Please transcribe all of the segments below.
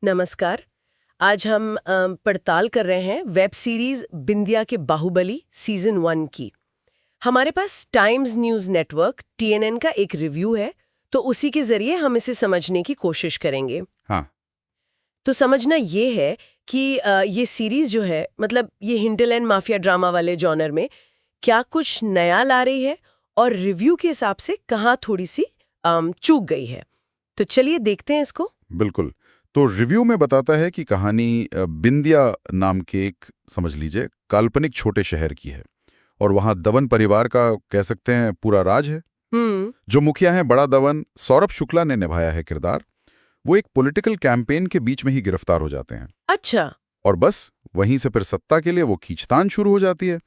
नमस्कार। आज हम पड़ताल कर रहे हैं वेब सीरीज बिंदिया के बाहुबली सीजन 1 की। हमारे पास टाइम्स न्यूज़ नेटवर्क TNN का एक रिव्यू है, तो उसी के जरिए हम इसे समझने की कोशिश करेंगे। हाँ। तो समझना ये है कि ये सीरीज जो है, मतलब ये हिंटलैंड माफिया ड्रामा वाले जॉनर में क्या कुछ नया ला रही है और रिव्यू के हिसाब से कहाँ थोड़ी सी चूक गई है। तो चलिए देखते हैं इसको। बिल्कुल। तो रिव्यू में बताता है कि कहानी बिंदिया नाम के एक, समझ लीजिए, काल्पनिक छोटे शहर की है और वहां दवन परिवार का, कह सकते हैं, पूरा राज है। जो मुखिया हैं बड़ा दवन, सौरभ शुक्ला ने निभाया है किरदार। वो एक पॉलिटिकल कैंपेन के बीच में ही गिरफ्तार हो जाते हैं। अच्छा। और बस वहीं से फिर सत्ता के लिए वो खींचतान शुरू हो जाती है।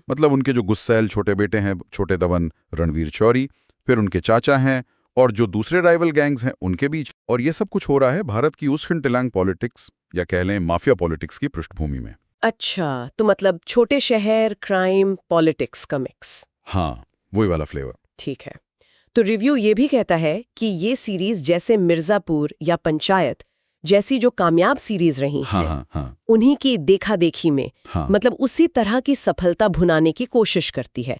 मतलब उनके जो गुस्सैल छोटे बेटे हैं छोटे दवन, रणवीर शौरी, फिर उनके चाचा हैं और जो दूसरे राइवल गैंग्स हैं उनके बीच। और ये सब कुछ हो रहा है भारत की उस हिंटलैंड पॉलिटिक्स, या कह लें माफिया पॉलिटिक्स की पृष्ठभूमि में। अच्छा, तो मतलब छोटे शहर, क्राइम, पॉलिटिक्स का मिक्स। हाँ, वही वाला फ्लेवर। ठीक है। तो रिव्यू ये भी कहता है कि ये सीरीज जैसे मिर्जापुर या पंचायत जैसी जो कामयाब सीरीज रही हैं, उन्हीं की देखा देखी में, मतलब उसी तरह की सफलता भुनाने की कोशिश करती है।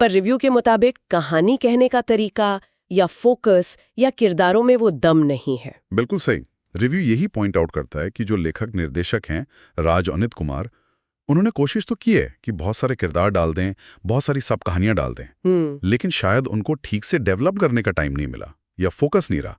पर रिव्यू के मुताबिक कहानी कहने का तरीका या फोकस या किरदारों में वो दम नहीं है। बिल्कुल सही। रिव्यू यही पॉइंट आउट करता है कि जो लेखक निर्देशक हैं राज अनित कुमार, उन्होंने कोशिश तो की है कि बहुत सारे किरदार डाल दें, बहुत सारी सब कहानियां डाल दें, लेकिन शायद उनको ठीक से डेवलप करने का टाइम नहीं मिला या फोकस नहीं रहा।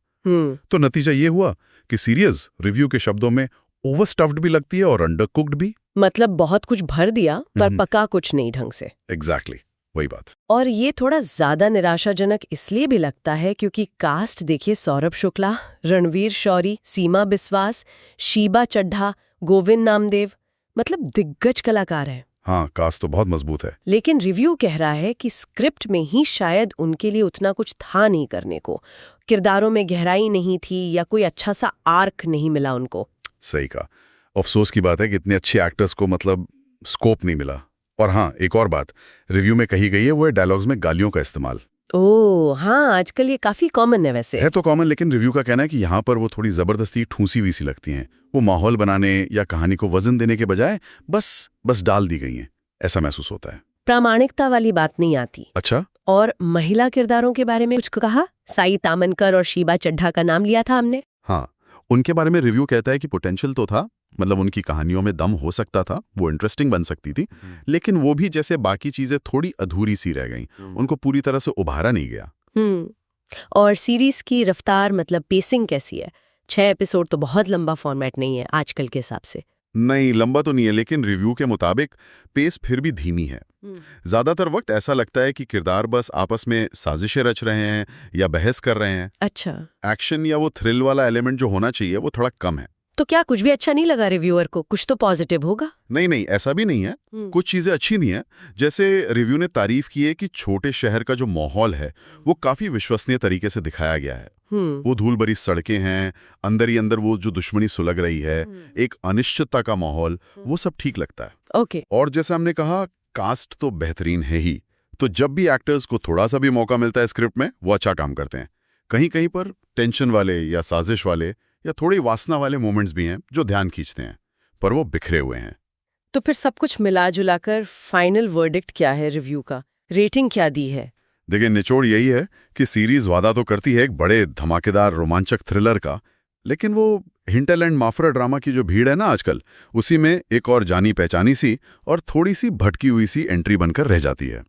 तो नतीजा ये हुआ कि सीरीज रिव्यू के शब्दों में ओवरस्टफ्ड भी लगती है और अंडरकुक्ड भी। मतलब बहुत कुछ भर दिया पर पका कुछ नहीं ढंग से। एग्जैक्टली, वही बात। और ये थोड़ा ज्यादा निराशाजनक इसलिए भी लगता है क्योंकि कास्ट देखिए, सौरभ शुक्ला, रणवीर शौरी, सीमा बिस्वास, शीबा चड्ढा, गोविंद नामदेव, मतलब दिग्गज कलाकार हैं। हाँ, कास्ट तो बहुत मजबूत है। लेकिन रिव्यू कह रहा है कि स्क्रिप्ट में ही शायद उनके लिए उतना कुछ था नहीं करने को, किरदारों में गहराई नहीं थी या कोई अच्छा सा आर्क नहीं मिला उनको। सही कहा। अफसोस की बात है कि इतने अच्छे एक्टर्स को मतलब स्कोप नहीं मिला। और हाँ, एक और बात रिव्यू में कही गई है, वो है डायलॉग्स में गालियों का इस्तेमाल। ओह हाँ, आजकल ये काफी कॉमन है। वैसे है तो कॉमन, लेकिन रिव्यू का कहना है कि यहाँ पर वो थोड़ी जबरदस्ती ठूसी हुई सी लगती हैं। वो माहौल बनाने या कहानी को वजन देने के बजाय बस डाल दी गई हैं, ऐसा महसूस होता है। प्रामाणिकता वाली बात नहीं आती। अच्छा। और महिला किरदारों के बारे में कुछ कहा? साई तामनकर और शीबा चड्ढा का नाम लिया था हमने। हाँ, उनके बारे में रिव्यू कहता है कि पोटेंशियल तो था, मतलब उनकी कहानियों में दम हो सकता था, वो इंटरेस्टिंग बन सकती थी, लेकिन वो भी जैसे बाकी चीजें थोड़ी अधूरी सी रह गईं। उनको पूरी तरह से उभारा नहीं गया। और सीरीज की रफ्तार, मतलब पेसिंग कैसी है? 6 एपिसोड तो बहुत लंबा फॉर्मेट नहीं है आजकल के हिसाब से। नहीं, लंबा तो नहीं है, लेकिन रिव्यू के मुताबिक पेस फिर भी धीमी है। ज्यादातर वक्त ऐसा लगता है कि किरदार बस आपस में साजिशें रच रहे हैं या बहस कर रहे हैं। अच्छा। एक्शन या वो थ्रिल वाला एलिमेंट जो होना चाहिए वो थोड़ा कम है। तो क्या कुछ भी अच्छा नहीं लगा रिव्यूअर को? कुछ तो पॉजिटिव होगा। नहीं, ऐसा भी नहीं है। कुछ चीजें अच्छी नहीं है। जैसे रिव्यू ने तारीफ की है कि छोटे शहर का जो माहौल है वो काफी विश्वसनीय तरीके से दिखाया गया है। वो धूल भरी सड़कें हैं, अंदर ही अंदर वो जो दुश्मनी सुलग रही है, एक अनिश्चितता का माहौल, वो सब ठीक लगता है। ओके। और जैसे हमने कहा, कास्ट तो बेहतरीन है ही। तो जब भी एक्टर्स को थोड़ा सा भी मौका मिलता है स्क्रिप्ट में, वो अच्छा काम करते हैं। कहीं कहीं पर टेंशन वाले या साजिश वाले या थोड़ी वासना वाले मोमेंट्स भी हैं जो ध्यान खींचते हैं, पर वो बिखरे हुए हैं। तो फिर सब कुछ मिला जुलाकर फाइनल वर्डिक्ट क्या है? रिव्यू का रेटिंग क्या दी है? देखिए, निचोड़ यही है कि सीरीज वादा तो करती है एक बड़े धमाकेदार रोमांचक थ्रिलर का, लेकिन वो हिंटलैंड माफिया ड्रामा की जो भीड़ है ना आजकल, उसी में एक और जानी पहचानी सी और थोड़ी सी भटकी हुई सी एंट्री बनकर रह जाती है।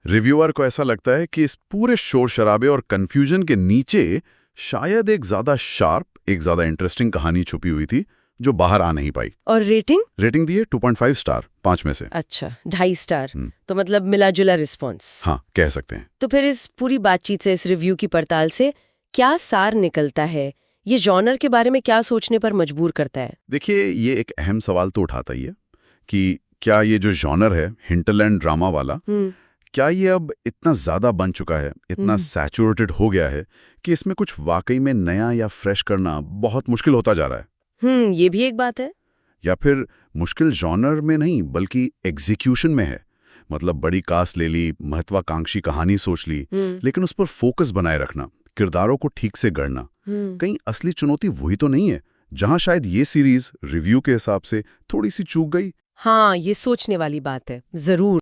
रिव्यूअर को ऐसा लगता है कि इस पूरे शोर शराबे और कंफ्यूजन के नीचे शायद एक ज्यादा शार्प, एक ज्यादा इंटरेस्टिंग कहानी छुपी हुई थी जो बाहर आ नहीं पाई। और रेटिंग दिए 2.5 स्टार 5 में से। अच्छा, 2.5 स्टार। तो मतलब मिला जुला रिस्पॉन्स। हाँ, कह सकते हैं। तो फिर इस पूरी बातचीत से, इस रिव्यू की पड़ताल से क्या सार निकलता है? ये जॉनर के बारे में क्या सोचने पर मजबूर करता है? देखिए, ये एक अहम सवाल तो उठाता ही है कि क्या ये जो जॉनर है हिंटलैंड ड्रामा वाला, क्या ये अब इतना ज्यादा बन चुका है, इतना सैचुरेटेड हो गया है कि इसमें कुछ वाकई में नया या फ्रेश करना बहुत मुश्किल होता जा रहा है? ये भी एक बात है। या फिर मुश्किल जॉनर में नहीं बल्कि एग्जीक्यूशन में है। मतलब बड़ी कास्ट ले ली, महत्वाकांक्षी कहानी सोच ली, लेकिन उस पर फोकस बनाए रखना, किरदारों को ठीक से गढ़ना, कहीं असली चुनौती वही तो नहीं है जहां शायद ये सीरीज रिव्यू के हिसाब से थोड़ी सी चूक गई। हाँ, ये सोचने वाली बात है, जरूर।